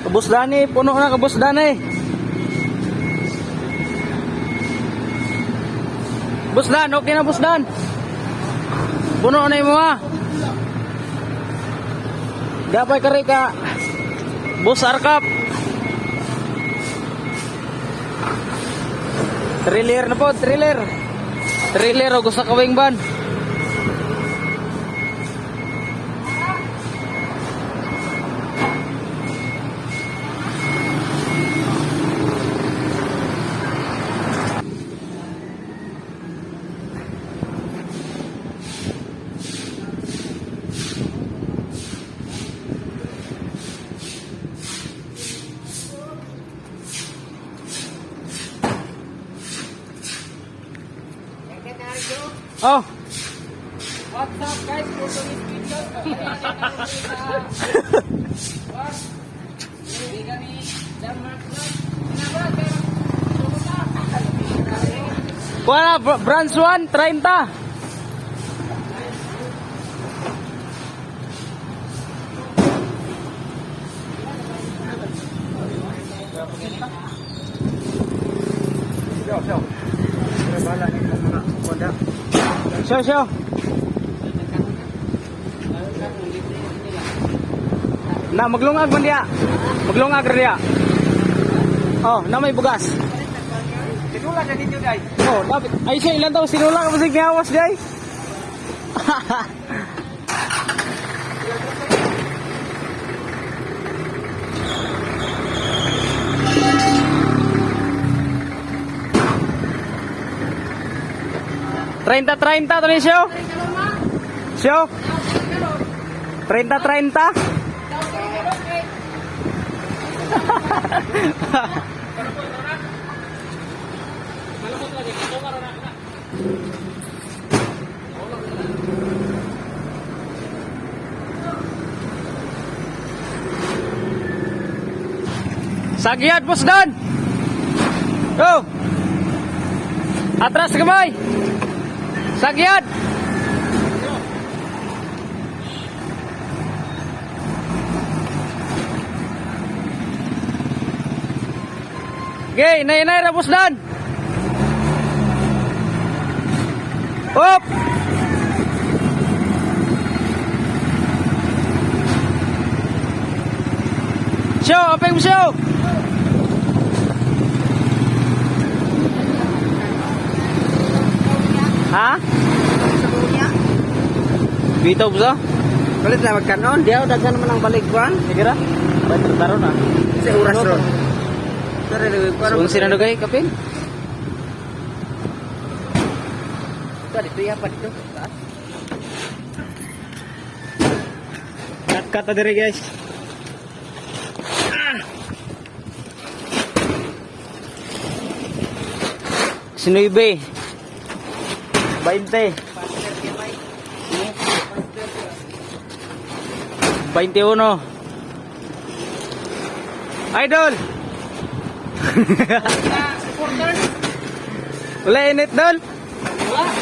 Kabusdan eh, puno na kabusdan eh. Busdan, okay na busdan. Puno na yung mga. Dapat kari ka. Bus arkap. Trailer na po, trailer. Trailer o gusto kawing ban. Oh. What's up guys? For today's video, hindi kami Denmark Wala, branch 1, 30. Show. Na maglungag man dia. Maglungag ra dia. Oh, na may bugas. Sinula na dito guys. Oh, dapat. Ay siya ilan daw sinula ka basig niawas guys. Treinta to ni show. Show. 30. Sagyad Busdan. Go. Atras kamay. Sagyad. Okay, nay ra Busdan. Hop. Show, apa yung show? Ha? Bitaw ba? Balit na magkanon. Diyaw, daghan naman ang balik kuhan. Sige ra. Taro na. Sa oras ron. Sorry, Kung sino gay kapin? ito, dito yapa dito. Cut dire guys. Sinuibe. 20. 21. Idol. Wala init dol. Wala.